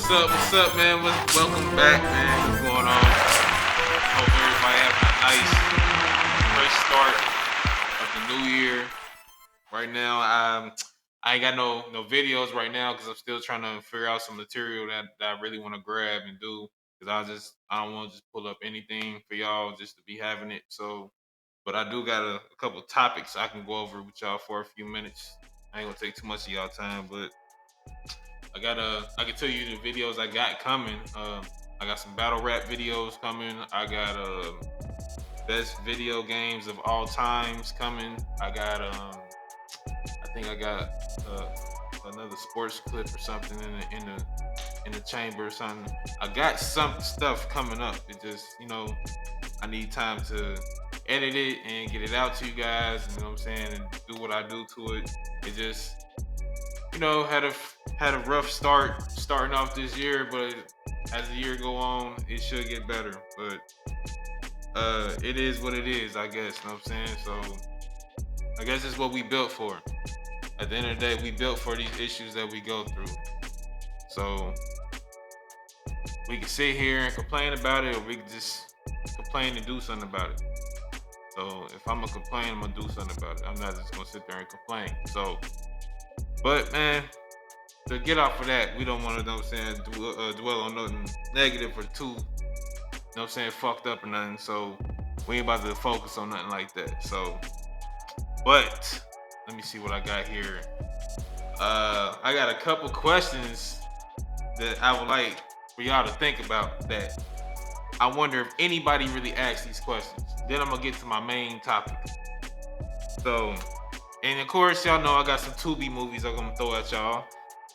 What's up, man? Welcome back, man. What's going on? Hope everybody having a nice, fresh start of the new year. Right now, I ain't got no videos right now because I'm still trying to figure out some material that I really want to grab and do. Because I don't want to just pull up anything for y'all just to be having it. So, but I do got a couple topics I can go over with y'all for a few minutes. I ain't gonna take too much of y'all time, but I can tell you the videos I got coming. I got some battle rap videos coming. I got best video games of all times coming. I think I got another sports clip or something in the chamber or something. I got some stuff coming up. It just I need time to edit it and get it out to you guys. You know what I'm saying, and do what I do to it. It just had a rough start starting off this year, but as the year go on, it should get better. But it is what it is, I guess. You know what I'm saying? So I guess it's what we built for. At the end of the day, we built for these issues that we go through. So we can sit here and complain about it, or we can just complain and do something about it. So if I'm gonna complain, I'm gonna do something about it. I'm not just gonna sit there and complain. So, but man, to get off of that, we don't want to, know what I'm saying, dwell on nothing negative or too, you know what I'm saying, fucked up or nothing. So we ain't about to focus on nothing like that. So, but let me see what I got here. I got a couple questions that I would like for y'all to think about that I wonder if anybody really asked these questions. Then I'm gonna get to my main topic. So, and of course, y'all know I got some Tubi movies I'm gonna throw at y'all.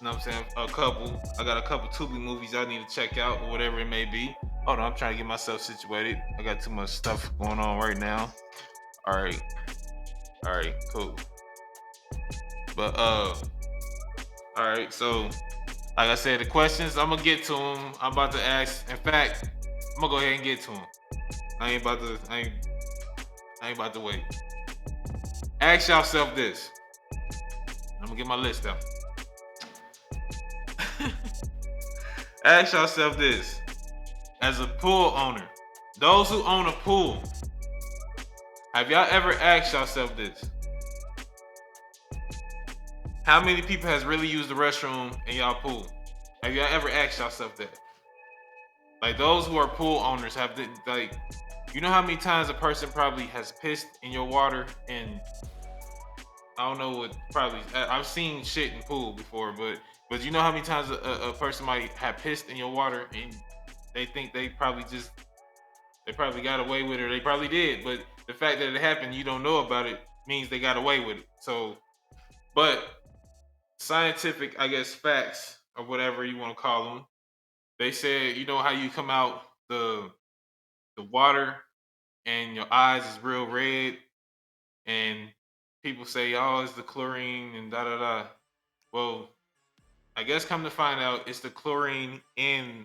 You know what I'm saying? I got a couple Tubi movies y'all need to check out or whatever it may be. Hold on, I'm trying to get myself situated. I got too much stuff going on right now. All right, cool. But all right, so like I said, the questions I'm gonna get to them. I'm about to ask. In fact, I'm gonna go ahead and get to them. I ain't about to wait. Ask yourself this. I'm gonna get my list out. Ask yourself this. As a pool owner, those who own a pool, have y'all ever asked yourself this? How many people has really used the restroom in y'all pool? Have y'all ever asked yourself that? Like those who are pool owners you know how many times a person probably has pissed in your water, and I don't know what probably I've seen shit in pool before, but you know how many times a person might have pissed in your water and they think they probably got away with it, or they probably did, but the fact that it happened, you don't know about it, means they got away with it. So, but scientific, I guess, facts or whatever you want to call them, they said, you know how you come out the water and your eyes is real red, and people say, oh, it's the chlorine and da da da. Well, I guess come to find out, it's the chlorine in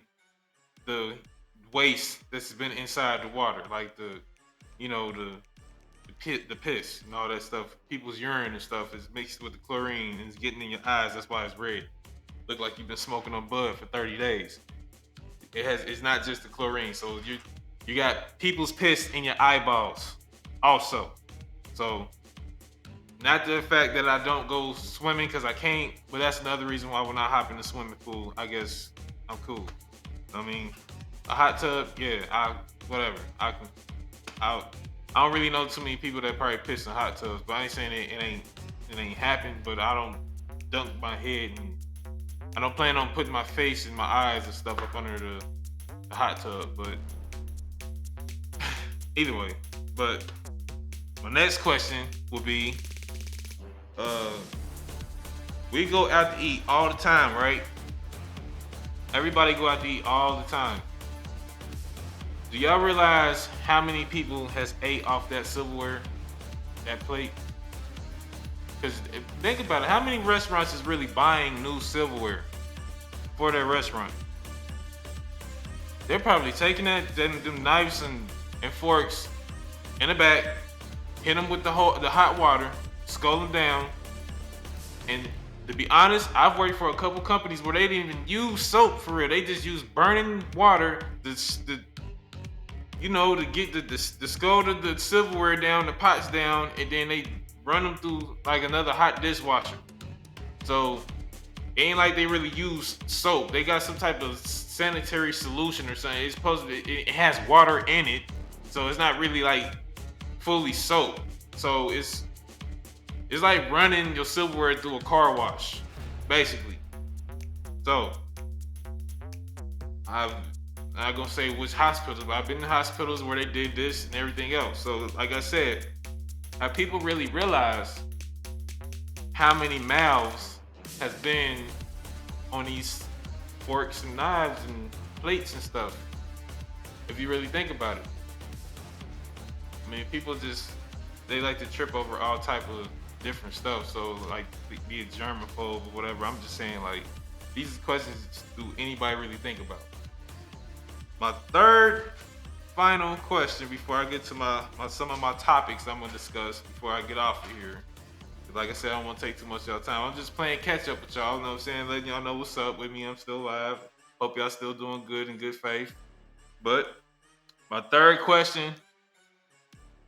the waste that's been inside the water, like the piss and all that stuff. People's urine and stuff is mixed with the chlorine and it's getting in your eyes. That's why it's red. Look like you've been smoking on bud for 30 days. It's not just the chlorine. So you got people's piss in your eyeballs also. So not the fact that I don't go swimming because I can't, but that's another reason why when I hop in the swimming pool, I guess I'm cool. I mean, a hot tub, yeah, whatever. I don't really know too many people that probably piss in hot tubs, but I ain't saying it ain't happened, but I don't dunk my head, and I don't plan on putting my face and my eyes and stuff up under the hot tub, but either way. But my next question would be, we go out to eat all the time, right? Everybody go out to eat all the time. Do y'all realize how many people has ate off that silverware, that plate? Because think about it, how many restaurants is really buying new silverware for their restaurant? They're probably taking them knives and forks in the back, hit them with the hot water, skull them down, and To be honest, I've worked for a couple companies where they didn't even use soap for real. They just use burning water to get the skull of the silverware down, the pots down, and then they run them through like another hot dishwasher. So it ain't like they really use soap. They got some type of sanitary solution or something. It's supposed to. It has water in it, so it's not really like fully soap. So it's like running your silverware through a car wash, basically. So I've I'm not gonna say which hospitals, but I've been in hospitals where they did this and everything else. So like I said, have people really realized how many mouths has been on these forks and knives and plates and stuff? If you really think about it. I mean, people just they like to trip over all type of different stuff. So like be it germaphobe or whatever. I'm just saying like these questions do anybody really think about? My third final question before I get to some of my topics I'm gonna discuss before I get off of here. Like I said, I don't want to take too much of y'all time. I'm just playing catch up with y'all. You know what I'm saying? Letting y'all know what's up with me. I'm still alive. Hope y'all still doing good in good faith. But my third question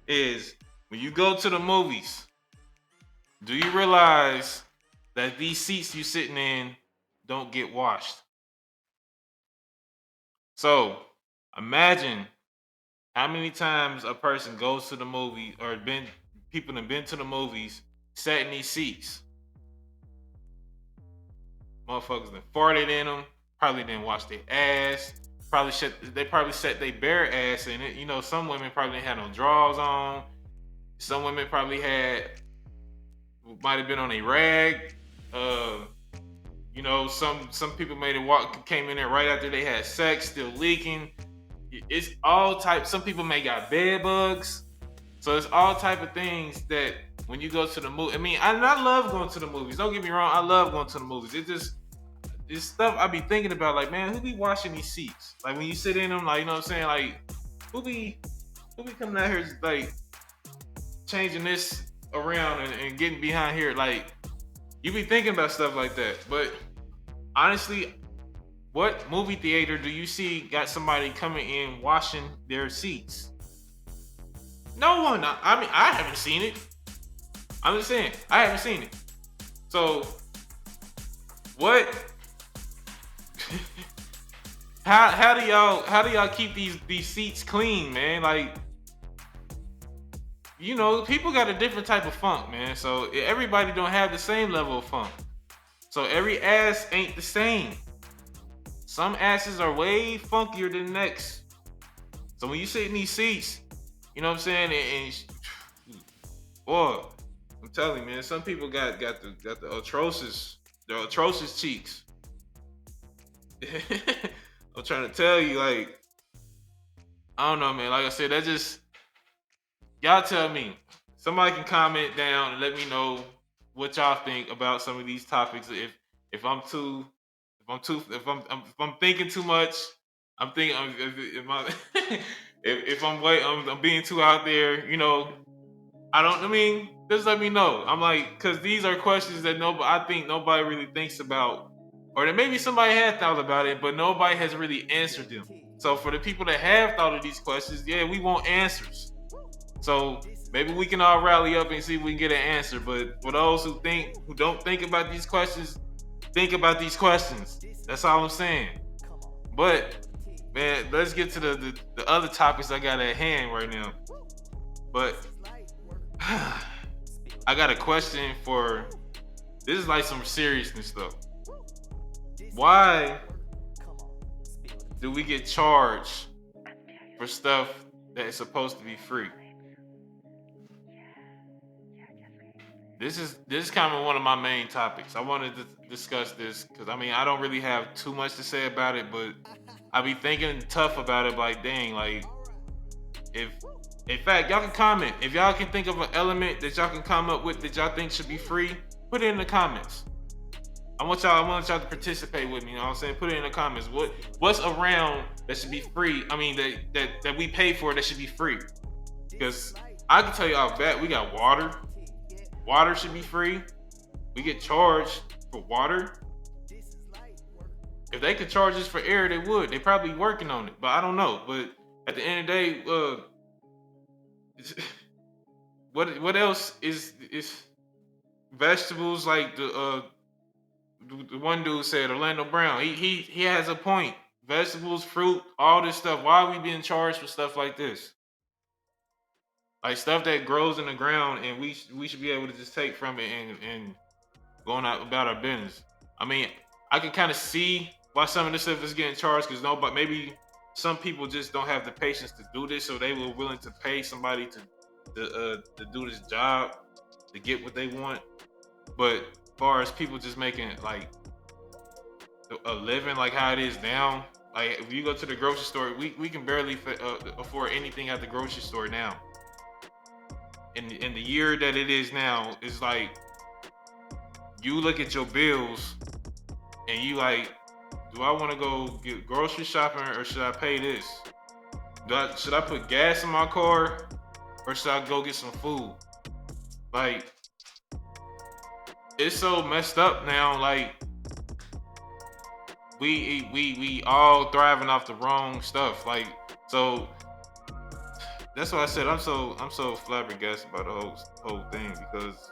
is, when you go to the movies, do you realize that these seats you sitting in don't get washed? So imagine how many times a person goes to the movie or people have been to the movies, sat in these seats. Motherfuckers that farted in them, probably didn't wash their ass. They probably set their bare ass in it. You know, some women probably didn't have no drawers on. Some women probably might have been on a rag. You know, some people came in there right after they had sex, still leaking. It's all type. Some people may got bed bugs. So it's all type of things that when you go to the movie. I mean, I love going to the movies. Don't get me wrong. I love going to the movies. It's stuff I be thinking about. Like, man, who be washing these seats? Like when you sit in them, like, you know what I'm saying? Like, who be coming out here like changing this around and getting behind here? Like, you be thinking about stuff like that. But honestly, what movie theater do you see got somebody coming in washing their seats? No one. I mean, I haven't seen it. I'm just saying, I haven't seen it. So, what? how do y'all keep these seats clean, man? Like, you know, people got a different type of funk, man. So everybody don't have the same level of funk. So every ass ain't the same. Some asses are way funkier than the next. So when you sit in these seats, you know what I'm saying? Boy, I'm telling you, man, some people got the atrocious cheeks. I'm trying to tell you, like, I don't know, man. Like I said, y'all tell me. Somebody can comment down and let me know what y'all think about some of these topics. If I'm thinking too much, I'm thinking if I'm being too out there, you know, just let me know. I'm like, cause these are questions that I think nobody really thinks about, or that maybe somebody had thought about it, but nobody has really answered them. So for the people that have thought of these questions, yeah, we want answers. So maybe we can all rally up and see if we can get an answer. But for those who don't think about these questions, think about these questions. That's all I'm saying. But man, let's get to the other topics I got at hand right now. But I got a question for. This is like some seriousness though. Why do we get charged for stuff that is supposed to be free? This is kind of one of my main topics. I wanted to discuss this because I mean I don't really have too much to say about it, but I be thinking tough about it. Like, dang, like if in fact y'all can comment if y'all can think of an element that y'all can come up with that y'all think should be free. Put it in the comments. I want y'all to participate with me. You know what I'm saying? Put it in the comments. What's around that should be free? I mean that we pay for that should be free. Because I can tell you off bat, we got water. Water should be free. We get charged for water. If they could charge us for air, they would. They probably working on it, but I don't know. But at the end of the day, what else is vegetables like the one dude said, Orlando Brown. He has a point. Vegetables, fruit, all this stuff. Why are we being charged for stuff like this? Like stuff that grows in the ground, and we should be able to just take from it and going out about our business. I mean, I can kind of see why some of this stuff is getting charged because nobody, maybe some people just don't have the patience to do this, so they were willing to pay somebody to do this job to get what they want. But as far as people just making like a living like how it is now, like if you go to the grocery store, we can barely afford anything at the grocery store now. In the year that it is now, it's like you look at your bills and you like, do I want to go get grocery shopping or should I pay this? Should I put gas in my car or should I go get some food? Like, it's so messed up now. Like, we all thriving off the wrong stuff. Like, so that's why I said I'm so flabbergasted about the whole thing, because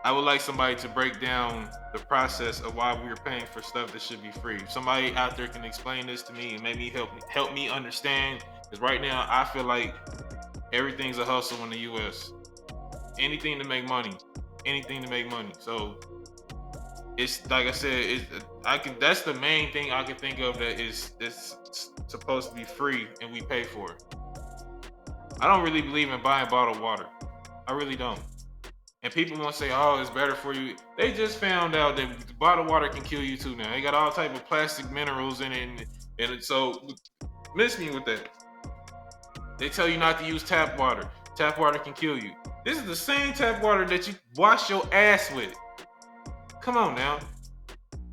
I would like somebody to break down the process of why we're paying for stuff that should be free. If somebody out there can explain this to me and maybe help me understand, because right now I feel like everything's a hustle in the U.S. Anything to make money, anything to make money. So it's like I said, that's the main thing I can think of that is supposed to be free and we pay for it. I don't really believe in buying bottled water. I really don't. And people want to say, oh, it's better for you. They just found out that bottled water can kill you too now. They got all type of plastic minerals in it. And so miss me with that. They tell you not to use tap water. Tap water can kill you. This is the same tap water that you wash your ass with. Come on now.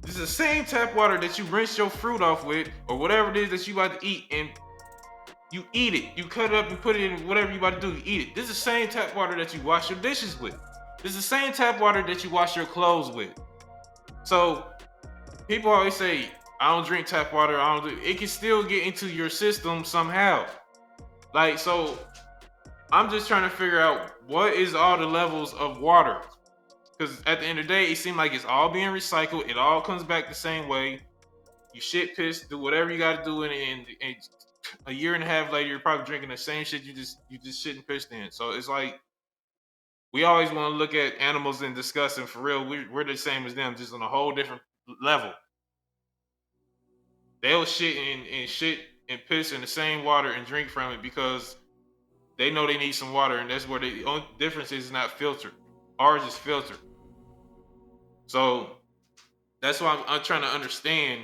This is the same tap water that you rinse your fruit off with, or whatever it is that you about to eat, and you eat it. You cut it up and put it in whatever you about to do. You eat it. This is the same tap water that you wash your dishes with. This is the same tap water that you wash your clothes with. So people always say, I don't drink tap water. It can still get into your system somehow. Like, so I'm just trying to figure out what is all the levels of water. Because at the end of the day, it seems like it's all being recycled. It all comes back the same way. You shit, piss, do whatever you got to do, and a year and a half later, you're probably drinking the same shit you just shit and pissed in. So it's like, we always want to look at animals and discuss them. For real, we're the same as them, just on a whole different level. They'll shit and piss in the same water and drink from it because they know they need some water, and that's where the only difference is not filtered. Ours is filtered. So that's why I'm trying to understand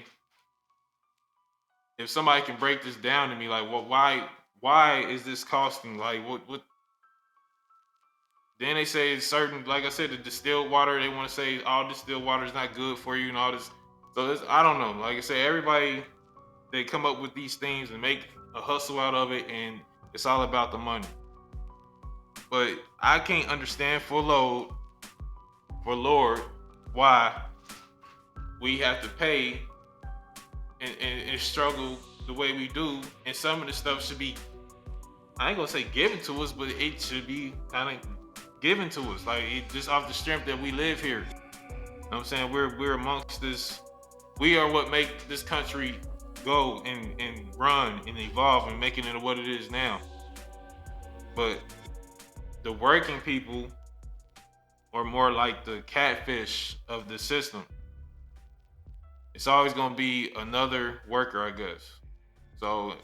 if somebody can break this down to me, like, well, why is this costing? Like, what? Then they say certain, like I said, the distilled water. They want to say all distilled water is not good for you and all this. So I don't know. Like I say, everybody, they come up with these things and make a hustle out of it, and it's all about the money. But I can't understand for Lord, why we have to pay and struggle the way we do, and some of the stuff should be, I ain't gonna say given to us, but it should be kind of given to us, like it just off the strength that we live here. You know what I'm saying? We're amongst this. We are what make this country go and run and evolve and making it what it is now. But the working people are more like the catfish of the system. It's always gonna be another worker, I guess. So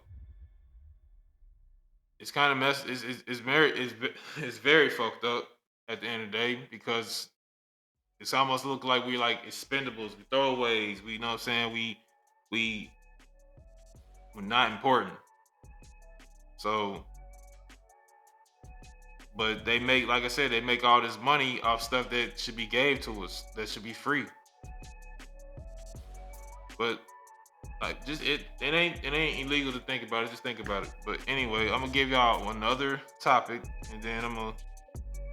it's kind of it's very fucked up at the end of the day, because it's almost look like we like expendables, we throwaways, we, you know what I'm saying, we're not important. So, but they make, like I said, they make all this money off stuff that should be gave to us, that should be free. But like, just it ain't illegal to think about it. Just think about it. But anyway, I'm gonna give y'all another topic, and then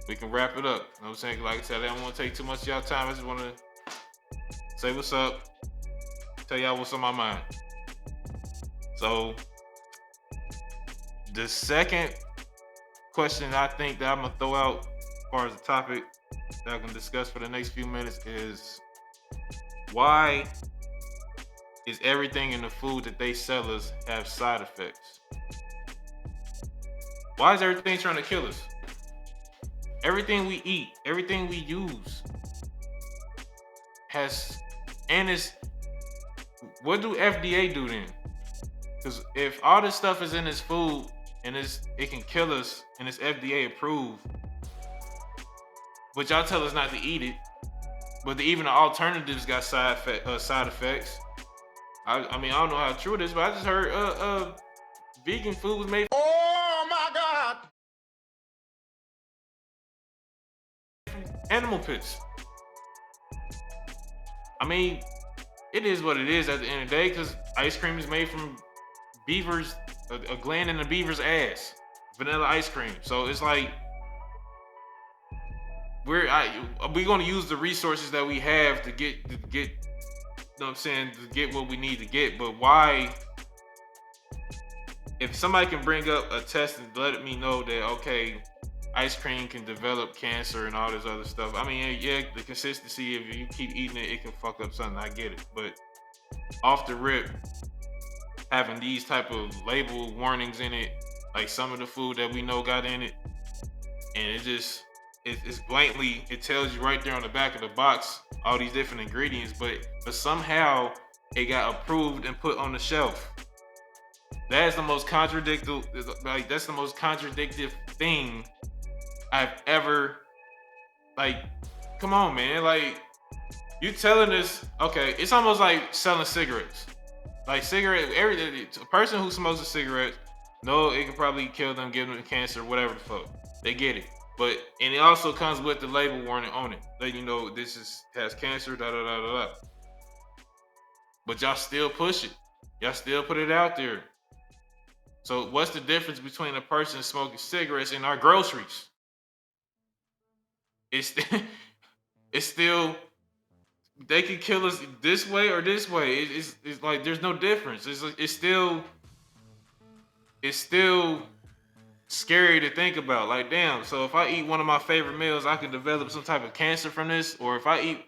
we can wrap it up. You know what I'm saying? Like I said, I don't want to take too much of y'all time. I just want to say what's up, tell y'all what's on my mind. So the second question I think that I'm gonna throw out as far as the topic that I can discuss for the next few minutes is, why is everything in the food that they sell us have side effects? Why is everything trying to kill us? Everything we eat, everything we use has, and it's, what do FDA do then? Because if all this stuff is in this food and it can kill us and it's FDA approved, but y'all tell us not to eat it, but even the alternatives got side effects. I mean, I don't know how true it is, but I just heard vegan food was made. Oh my God! Animal pits. I mean, it is what it is at the end of the day, because ice cream is made from beavers, a gland in a beaver's ass, vanilla ice cream. So it's like we're going to use the resources that we have to get, you know what I'm saying, to get what we need to get. But why, if somebody can bring up a test and let me know that, okay, ice cream can develop cancer and all this other stuff. I mean, yeah, the consistency, if you keep eating it, it can fuck up something. I get it. But off the rip, having these type of label warnings in it, like some of the food that we know got in it, and it's blatantly, it tells you right there on the back of the box all these different ingredients, but somehow it got approved and put on the shelf. That's the most contradictory, like that's the most contradictive thing I've ever, like, come on, man. Like, you telling us, okay, it's almost like selling cigarettes. Like a person who smokes a cigarette, no, it could probably kill them, give them cancer, whatever the fuck. They get it. And it also comes with the label warning on it, letting you know this has cancer, da da da da da. But y'all still push it. Y'all still put it out there. So what's the difference between a person smoking cigarettes and our groceries? It's it's still, they could kill us this way or this way. It's like there's no difference. It's still scary to think about. Like, damn. So if I eat one of my favorite meals, I could develop some type of cancer from this. Or if I eat,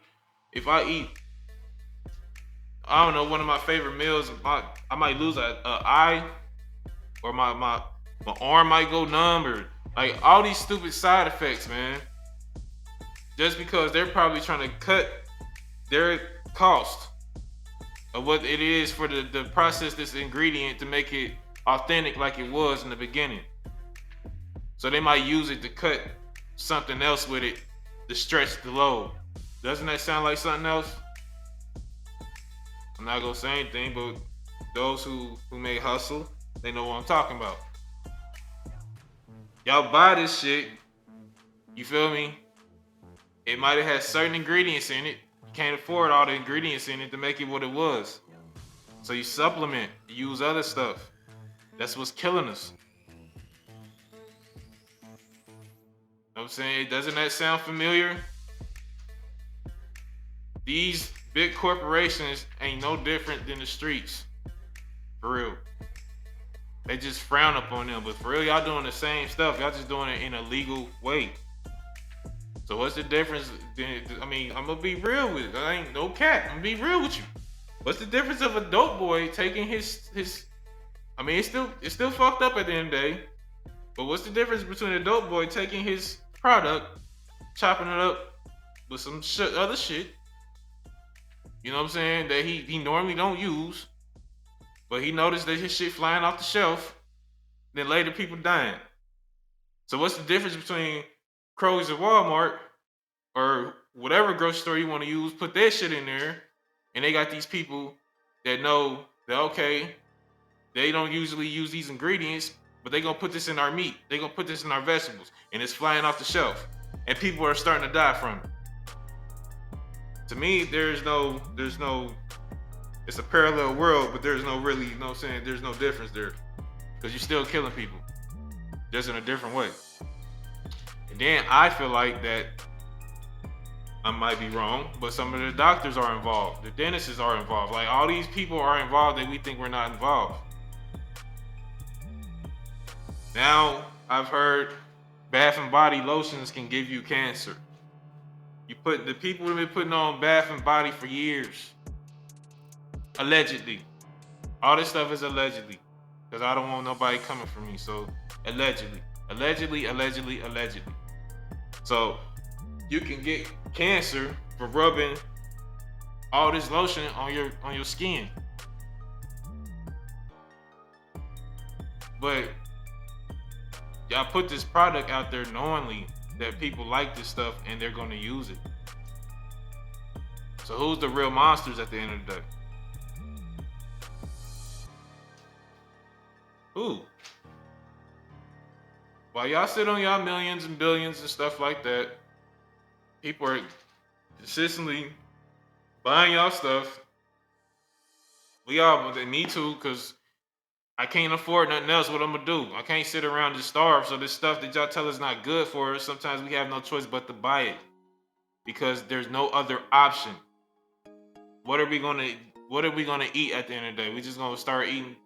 I don't know, one of my favorite meals, I might lose an eye, or my arm might go numb, or like all these stupid side effects, man. Just because they're probably trying to cut their cost of what it is for the process this ingredient to make it authentic like it was in the beginning. So they might use it to cut something else with it to stretch the load. Doesn't that sound like something else? I'm not gonna say anything, but those who may hustle, they know what I'm talking about. Y'all buy this shit, you feel me? It might have had certain ingredients in it. You can't afford all the ingredients in it to make it what it was. So you supplement, you use other stuff. That's what's killing us. You know what I'm saying? Doesn't that sound familiar? These big corporations ain't no different than the streets. For real. They just frown upon them. But for real, y'all doing the same stuff. Y'all just doing it in a legal way. So what's the difference? I mean, I'm gonna be real with it. I ain't no cat. I'm gonna be real with you. What's the difference of a dope boy taking his? I mean, it's still fucked up at the end of the day. But what's the difference between a dope boy taking his product, chopping it up with some other shit? You know what I'm saying? That he normally don't use, but he noticed that his shit flying off the shelf. Then later people dying. So what's the difference between Kroger's and Walmart, or whatever grocery store you want to use? Put that shit in there, and they got these people that know that, okay, they don't usually use these ingredients, but they gonna put this in our meat. They gonna put this in our vegetables, and it's flying off the shelf, and people are starting to die from it. To me, there's no, it's a parallel world, but there's no really, you know what I'm saying, there's no difference there, because you're still killing people, just in a different way. And then I feel like that I might be wrong, but some of the doctors are involved. The dentists are involved. Like all these people are involved that we think we're not involved. Now I've heard Bath and Body lotions can give you cancer. You put the people who've been putting on Bath and Body for years, allegedly. All this stuff is allegedly, because I don't want nobody coming for me. So allegedly, allegedly, allegedly, allegedly. So you can get cancer for rubbing all this lotion on your skin. But y'all put this product out there knowingly that people like this stuff and they're going to use it. So who's the real monsters at the end of the day? Who? While y'all sit on y'all millions and billions and stuff like that, people are consistently buying y'all stuff. We all, me too, because I can't afford nothing else. What I'm gonna do? I can't sit around and starve. So this stuff that y'all tell us not good for us, sometimes we have no choice but to buy it because there's no other option. What are we gonna eat at the end of the day? We just gonna start eating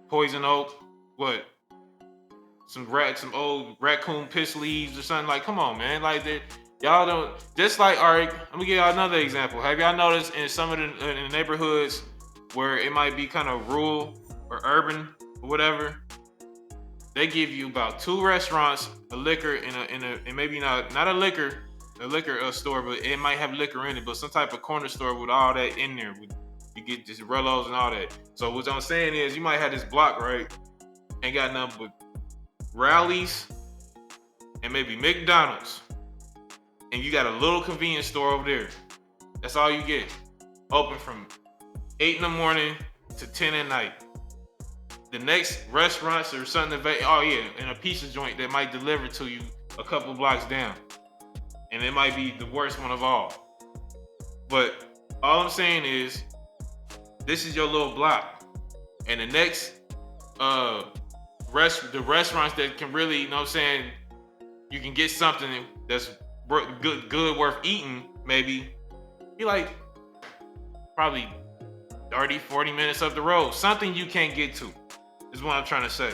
poison oak? What? Some old raccoon piss leaves or something? Like, come on, man. Like y'all don't just like. All right, let me give y'all another example. Have y'all noticed in some of the neighborhoods where it might be kind of rural or urban or whatever, they give you about 2 restaurants, a liquor and maybe not a liquor store, but it might have liquor in it, but some type of corner store with all that in there. You get just Rellos and all that. So what I'm saying is, you might have this block, right? Ain't got nothing but Rallies and maybe McDonald's, and you got a little convenience store over there. That's all you get. Open from 8 in the morning to 10 at night. The next restaurants or something, oh yeah, and a pizza joint that might deliver to you a couple blocks down, and it might be the worst one of all. But all I'm saying is, this is your little block, and the next the restaurants that can really, you know what I'm saying, you can get something that's good worth eating, maybe be like probably 30, 40 minutes up the road. Something you can't get to is what I'm trying to say.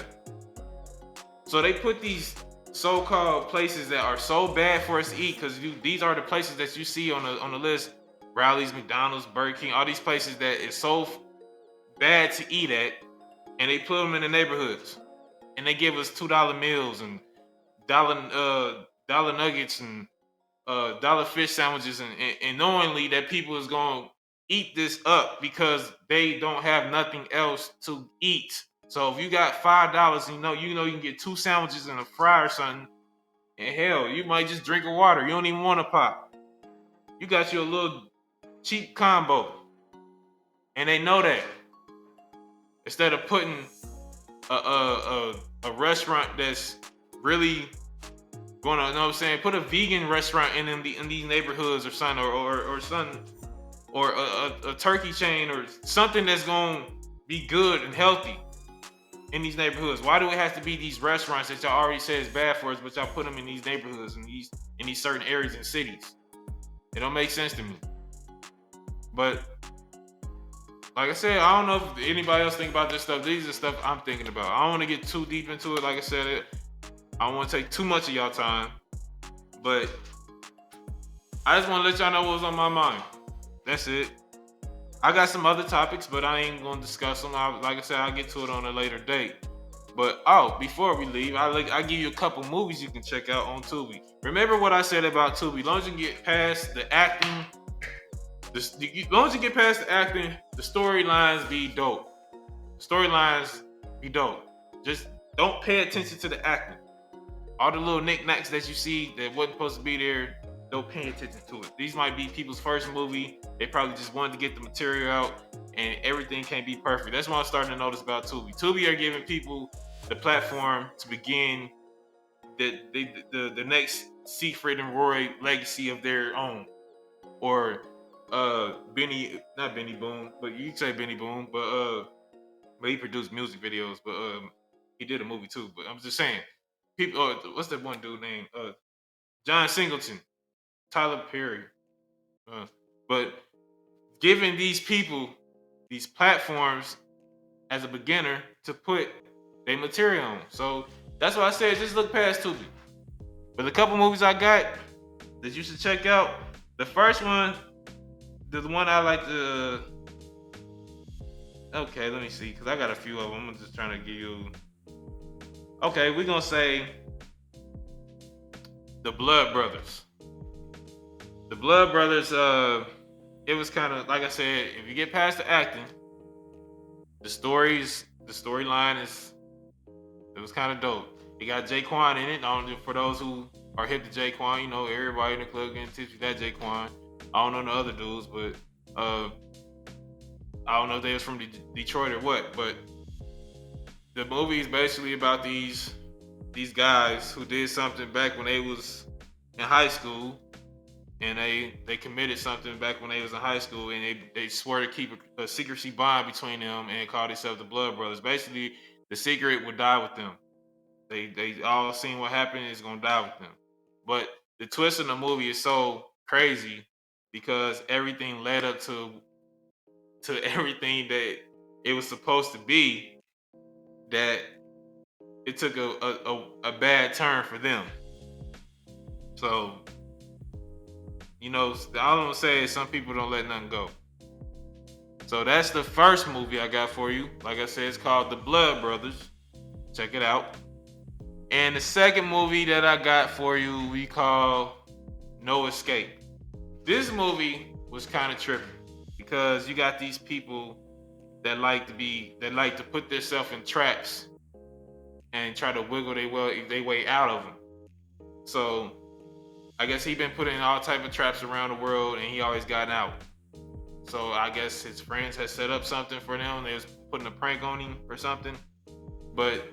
So they put these so-called places that are so bad for us to eat, because these are the places that you see on the list: Rallies, McDonald's, Burger King, all these places that is so bad to eat at, and they put them in the neighborhoods, and they give us $2 meals and dollar nuggets and dollar fish sandwiches, and knowingly that people is going to eat this up because they don't have nothing else to eat. So if you got $5, you know you can get 2 sandwiches and a fry or something, and hell, you might just drink a water. You don't even want a pop. You got your little cheap combo, and they know that. Instead of putting a restaurant that's really gonna, you know what I'm saying, put a vegan restaurant in these neighborhoods or something, or something, or a turkey chain or something that's gonna be good and healthy in these neighborhoods. Why do it have to be these restaurants that y'all already say is bad for us, but y'all put them in these neighborhoods and in these certain areas and cities? It don't make sense to me. But like I said, I don't know if anybody else think about this stuff. These are stuff I'm thinking about. I don't want to get too deep into it. Like I said, I don't want to take too much of y'all time, but I just want to let y'all know what was on my mind. That's it. I got some other topics, but I ain't gonna discuss them. Like I said, I'll get to it on a later date. But before we leave, I give you a couple movies you can check out on Tubi. Remember what I said about Tubi? As long as you get past the acting, as long as you get past the acting, the storylines be dope. Storylines be dope. Just don't pay attention to the acting. All the little knickknacks that you see that wasn't supposed to be there, don't pay attention to it. These might be people's first movie. They probably just wanted to get the material out, and everything can't be perfect. That's what I'm starting to notice about Tubi. Tubi are giving people the platform to begin the next Siegfried and Roy legacy of their own. Or not Benny Boone, but you say Benny Boone, but he produced music videos, but he did a movie too. But I'm just saying, people. What's that one dude named John Singleton? Tyler Perry. But giving these people these platforms as a beginner to put their material on. So that's why I said just look past Tubi. But a couple movies I got that you should check out. The first one, the one I like to. Okay, let me see, because I got a few of them. I'm just trying to give you. Okay, we're gonna say the Blood Brothers. The Blood Brothers. It was kind of like I said. If you get past the acting, the storyline is. It was kind of dope. It got Jaquan in it. For those who are hip to Jaquan, you know everybody in the club getting tipsy with that Jaquan. I don't know the other dudes, but I don't know if they was from Detroit or what. But the movie is basically about these guys who did something back when they was in high school, and they committed something back when they was in high school, and they swore to keep a secrecy bond between them and called themselves the Blood Brothers. Basically, the secret would die with them. They all seen what happened. It's gonna die with them. But the twist in the movie is so crazy because everything led up to everything that it was supposed to be, that it took a bad turn for them. So, all I'm gonna say is some people don't let nothing go. So that's the first movie I got for you. Like I said, it's called The Blood Brothers. Check it out. And the second movie that I got for you, we call No Escape. This movie was kind of tripping because you got these people that like to put themselves in traps and try to wiggle their way out of them. So I guess he been put in all type of traps around the world, and he always got out. So I guess his friends had set up something for them. They was putting a prank on him or something. But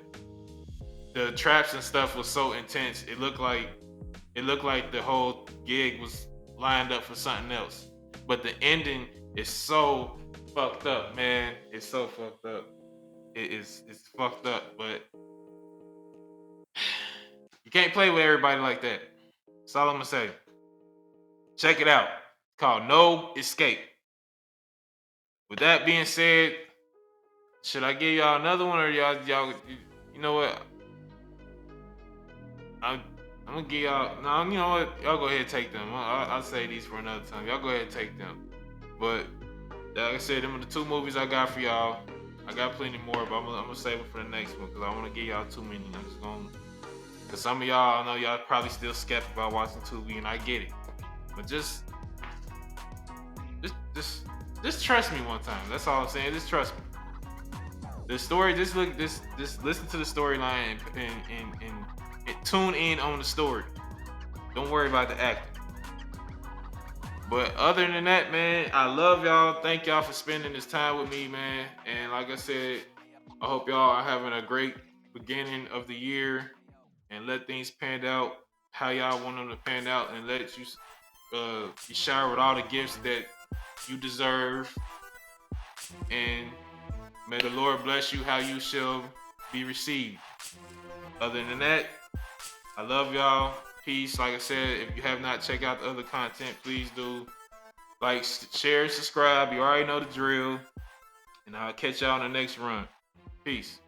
the traps and stuff was so intense. It looked like the whole gig was lined up for something else. But the ending is so fucked up, man. It's so fucked up. It's fucked up, but you can't play with everybody like that. That's all I'm gonna say. Check it out. It's called No Escape. With that being said, should I give y'all another one, or y'all you know what? I'm gonna give y'all. No, you know what? Y'all go ahead and take them. I'll say these for another time. Y'all go ahead and take them. But like I said, them are the two movies I got for y'all. I got plenty more, but I'm gonna save it for the next one because I want to give y'all too many. I'm just gonna. Cause some of y'all, I know y'all probably still skeptical about watching Tubi, and I get it. But just trust me one time. That's all I'm saying. Just trust me. The story, just listen to the storyline and tune in on the story. Don't worry about the acting. But other than that, man, I love y'all. Thank y'all for spending this time with me, man. And like I said, I hope y'all are having a great beginning of the year and let things pan out how y'all want them to pan out, and let you be showered with all the gifts that you deserve. And may the Lord bless you how you shall be received. Other than that, I love y'all. Peace. Like I said, if you have not checked out the other content, please do. Like, share, subscribe. You already know the drill. And I'll catch y'all on the next run. Peace.